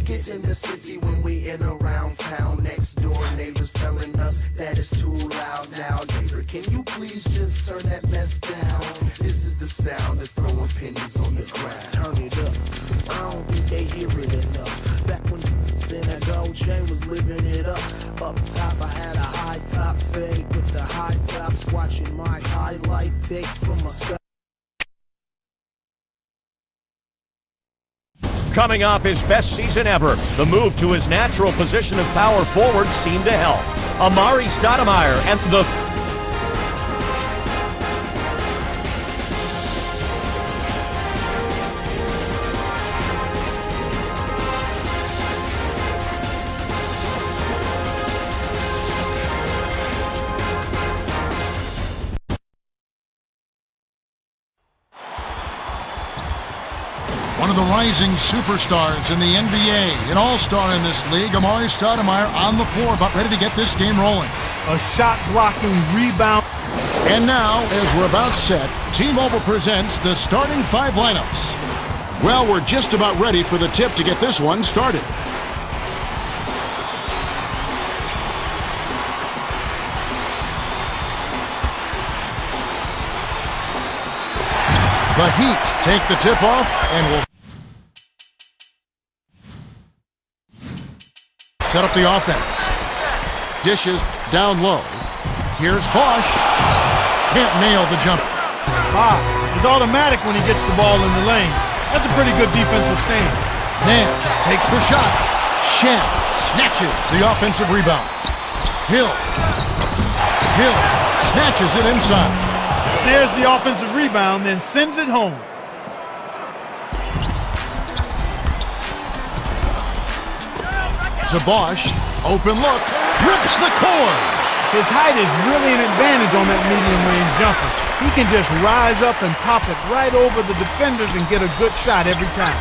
Crickets in the city when we in around town. Next door neighbors telling us that it's too loud now. Neighbor, can you please just turn that mess down? This is the sound of throwing pennies on the ground. Turn it up. I don't think they hear it enough. Back when then that gold chain was living it up. Up top I had a high top fade with the high tops, watching my highlight take from a sky. Coming off his best season ever, the move to his natural position of power forward seemed to help. Amar'e Stoudemire and the one of the rising superstars in the NBA, an all-star in this league, Amar'e Stoudemire on the floor, about ready to get this game rolling. A shot-blocking rebound. And now, as we're about set, T-Mobile presents the starting five lineups. Well, we're just about ready for the tip to get this one started. The Heat take the tip off and will set up the offense. Dishes down low. Here's Bosh. Can't nail the jumper. Wow, he's automatic when he gets the ball in the lane. That's a pretty good defensive stand. Nash takes the shot. Shen snatches the offensive rebound. Hill snatches it inside. Snares the offensive rebound, then sends it home. To Bosh, open look, rips the cord. His height is really an advantage on that medium-range jumper. He can just rise up and pop it right over the defenders and get a good shot every time.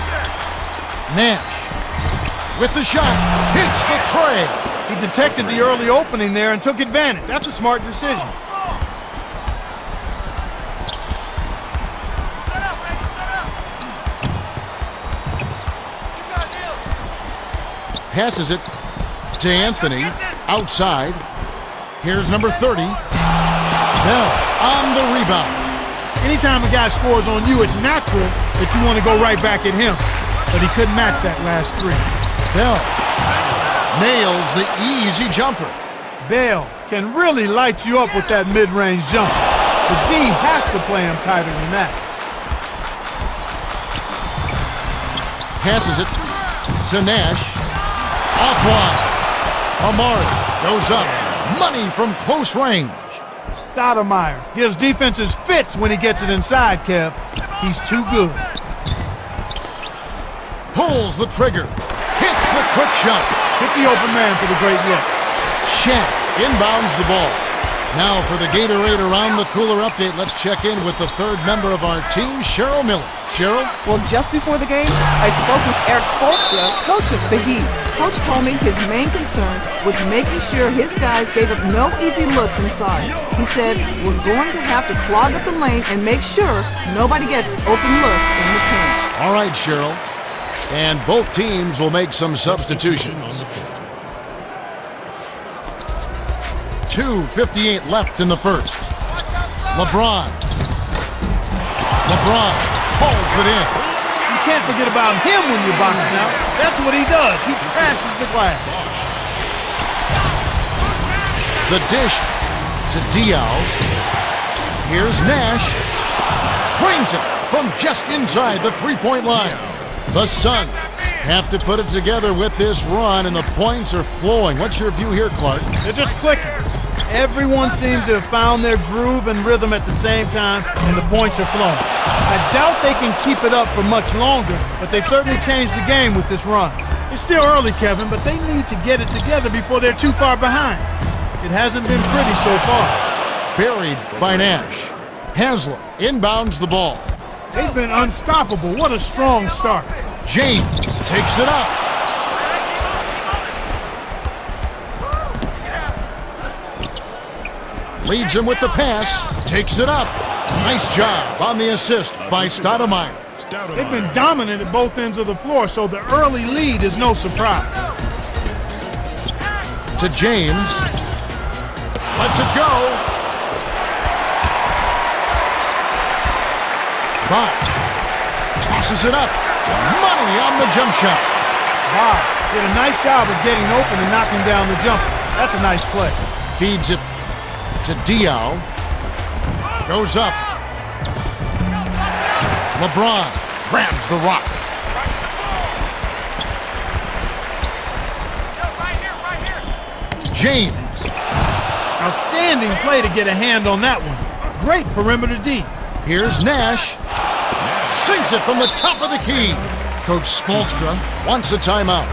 Nash with the shot, hits the tray. He detected the early opening there and took advantage. That's a smart decision. Passes it to Anthony, outside. Here's number 30. Bell on the rebound. Anytime a guy scores on you, it's natural that you want to go right back at him. But he couldn't match that last three. Bell nails the easy jumper. Bell can really light you up with that mid-range jumper. The D has to play him tighter than that. Passes it to Nash. Offline. Amar'e goes up. Money from close range. Stoudemire gives defenses fits when he gets it inside, Kev. He's too good. Pulls the trigger. Hits the quick shot. Hit the open man for the great look. Shen inbounds the ball. Now for the Gatorade Around the Cooler update, let's check in with the third member of our team, Cheryl Miller. Cheryl? Well, just before the game, I spoke with Erik Spoelstra, coach of the Heat. Coach told me his main concern was making sure his guys gave up no easy looks inside. He said, we're going to have to clog up the lane and make sure nobody gets open looks in the paint. All right, Cheryl. And both teams will make some substitutions. 2:58 left in the first. LeBron pulls it in. You can't forget about him when you're boxing out. That's what he does. He crashes the glass. The dish to Diaw. Here's Nash. Frames it from just inside the three-point line. The Suns have to put it together with this run, and the points are flowing. What's your view here, Clark? They're just clicking. Everyone seems to have found their groove and rhythm at the same time, and the points are flowing. I doubt they can keep it up for much longer, but they've certainly changed the game with this run. It's still early, Kevin, but they need to get it together before they're too far behind. It hasn't been pretty so far. Buried by Nash. Haslem inbounds the ball. They've been unstoppable. What a strong start. James takes it up. Leads him with the pass. Takes it up. Nice job on the assist by Stoudemire. They've been dominant at both ends of the floor, so the early lead is no surprise. To James. Lets it go. Bosh tosses it up. Money on the jump shot. Wow, did a nice job of getting open and knocking down the jumper. That's a nice play. Feeds it to Diaw. Goes up. LeBron grabs the rock. James. Outstanding play to get a hand on that one. Great perimeter D. Here's Nash. Sinks it from the top of the key. Coach Spoelstra wants a timeout.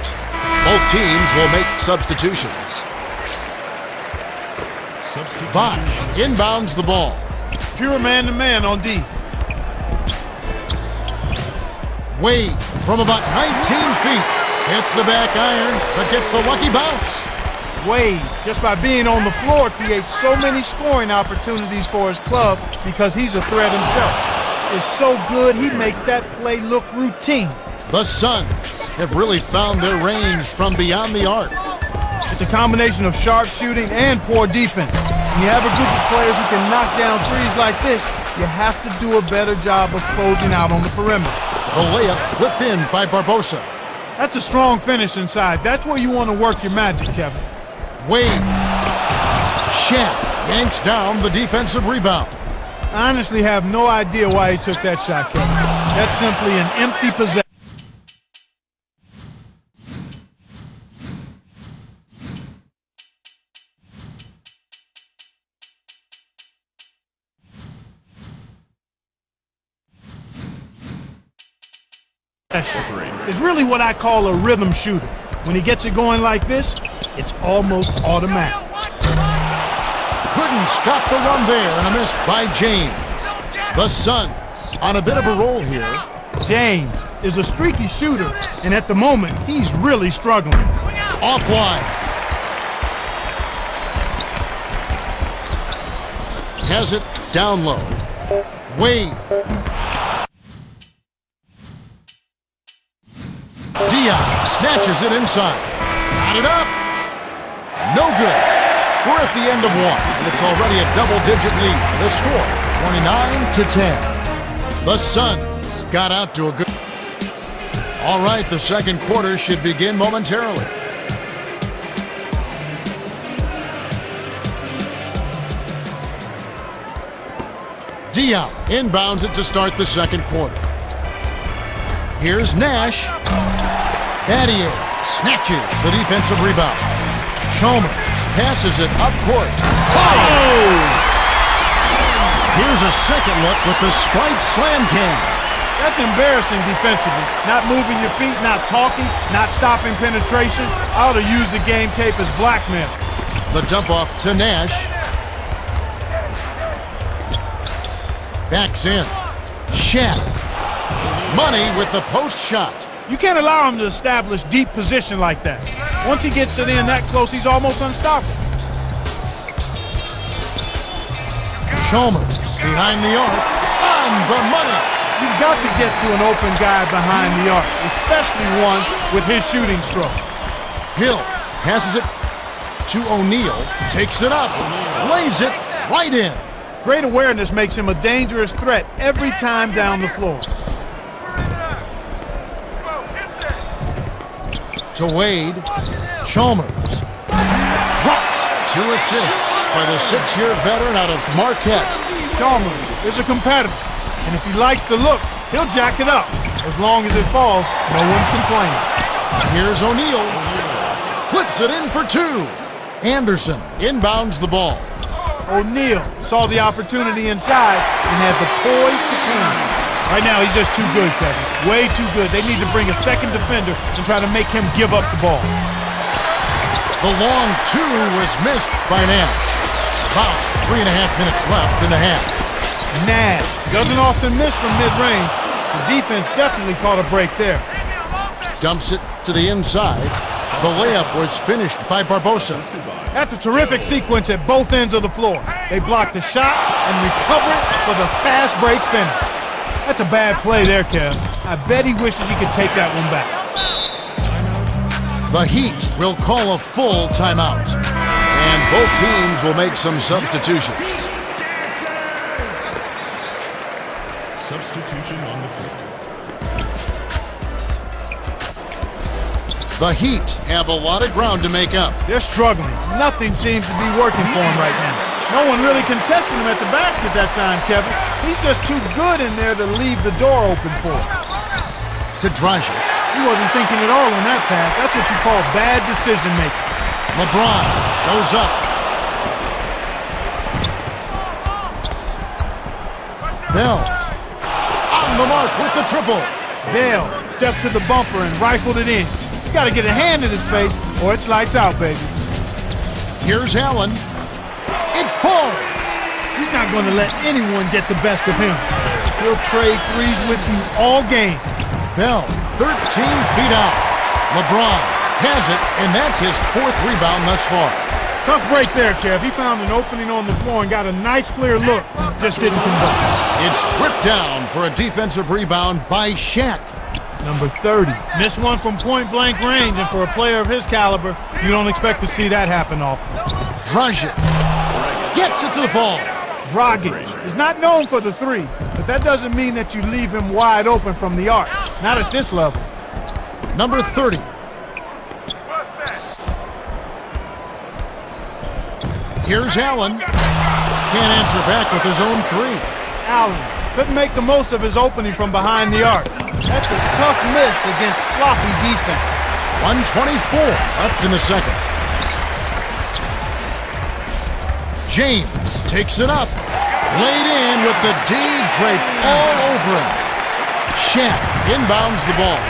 Both teams will make substitutions. Bosh inbounds the ball. Pure man-to-man on D. Wade from about 19 feet. Hits the back iron, but gets the lucky bounce. Wade, just by being on the floor, creates so many scoring opportunities for his club because he's a threat himself. It's so good, he makes that play look routine. The Suns have really found their range from beyond the arc. It's a combination of sharp shooting and poor defense. When you have a group of players who can knock down threes like this, you have to do a better job of closing out on the perimeter. The layup flipped in by Barbosa. That's a strong finish inside. That's where you want to work your magic, Kevin. Wade. Shaq yanks down the defensive rebound. I honestly have no idea why he took that shot, Kevin. That's simply an empty possession. Is really what I call a rhythm shooter. When he gets it going like this, it's almost automatic. Couldn't stop the run there, and a miss by James. The Suns on a bit of a roll here. James is a streaky shooter, and at the moment, he's really struggling. Offline. Has it down low. Wade. Diaw snatches it inside. Got it up. No good. We're at the end of one, and it's already a double-digit lead. The score is 29-10. The Suns got out to a good... All right, the second quarter should begin momentarily. Diaw inbounds it to start the second quarter. Here's Nash. Battier snatches the defensive rebound. Chalmers passes it up court. Oh! Here's a second look with the Sprite slam can. That's embarrassing defensively. Not moving your feet, not talking, not stopping penetration. I ought to use the game tape as blackmail. The dump off to Nash. Backs in. Shaq. Money with the post shot. You can't allow him to establish deep position like that. Once he gets it in that close, he's almost unstoppable. Chalmers behind the arc. On the money. You've got to get to an open guy behind the arc, especially one with his shooting stroke. Hill passes it to O'Neal. Takes it up. Lays it right in. Great awareness makes him a dangerous threat every time down the floor. To Wade. Chalmers drops 2 assists by the 6-year veteran out of Marquette. Chalmers is a competitor, and if he likes the look, he'll jack it up. As long as it falls, no one's complaining. Here's O'Neal. Flips it in for 2. Anderson inbounds the ball. O'Neal saw the opportunity inside and had the poise to clean. Right now, he's just too good, Kevin. Way too good. They need to bring a second defender and try to make him give up the ball. The long 2 was missed by Nash. About 3.5 minutes left in the half. Nash doesn't often miss from mid-range. The defense definitely caught a break there. Dumps it to the inside. The layup was finished by Barbosa. That's a terrific sequence at both ends of the floor. They blocked the shot and recovered for the fast break finish. That's a bad play there, Kev. I bet he wishes he could take that one back. The Heat will call a full timeout. And both teams will make some substitutions. Substitution on the field. The Heat have a lot of ground to make up. They're struggling. Nothing seems to be working for him right now. No one really contested him at the basket that time, Kevin. He's just too good in there to leave the door open for him. To Dragic. He wasn't thinking at all on that pass. That's what you call bad decision-making. LeBron goes up. Bell on the mark with the triple. Bell stepped to the bumper and rifled it in. You got to get a hand in his face or it's lights out, baby. Here's Allen. It falls. He's not going to let anyone get the best of him. He'll trade threes with you all game. Bell, 13 feet out. LeBron has it, and that's his 4th rebound thus far. Tough break there, Kev. He found an opening on the floor and got a nice clear look. Just didn't convert. It's ripped down for a defensive rebound by Shaq. Number 30. Missed one from point-blank range, and for a player of his caliber, you don't expect to see that happen often. Dragic gets it to the fall. Dragic is not known for the three, but that doesn't mean that you leave him wide open from the arc. Not at this level. Number 30. Here's Allen. Can't answer back with his own three. Allen couldn't make the most of his opening from behind the arc. That's a tough miss against sloppy defense. 1:24 left in the second. James takes it up. Laid in with the D draped all over him. Shaq inbounds the ball.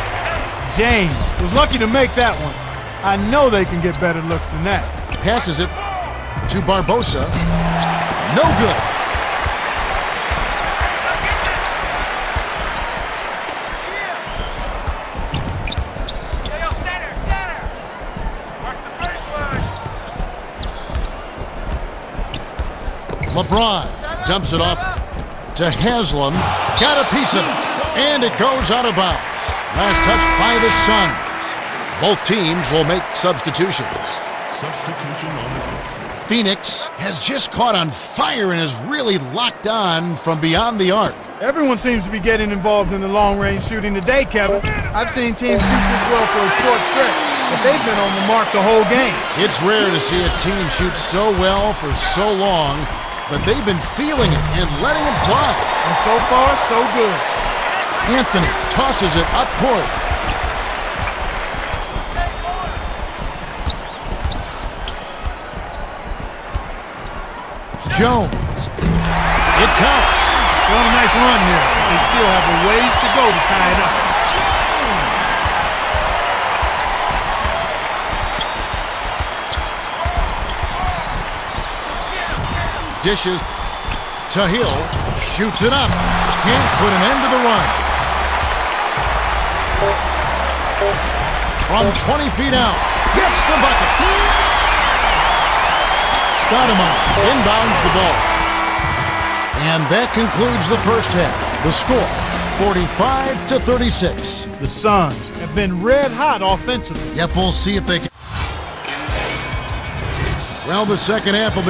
James was lucky to make that one. I know they can get better looks than that. Passes it to Barbosa. No good. LeBron dumps it off to Haslam. Got a piece of it. And it goes out of bounds. Last touch by the Suns. Both teams will make substitutions. Substitution on the field. Phoenix has just caught on fire and is really locked on from beyond the arc. Everyone seems to be getting involved in the long-range shooting today, Kevin. I've seen teams shoot this well for a short stretch, but they've been on the mark the whole game. It's rare to see a team shoot so well for so long, but they've been feeling it and letting it fly. And so far, so good. Anthony tosses it up court. Jones. It counts. They're on a nice run here. They still have a ways to go to tie it up. Dishes to Hill. Shoots it up. Can't put an end to the run. From 20 feet out. Gets the bucket. Stoudemire inbounds the ball. And that concludes the first half. The score, 45-36. The Suns have been red hot offensively. Yep, we'll see if they can. Well, the second half will be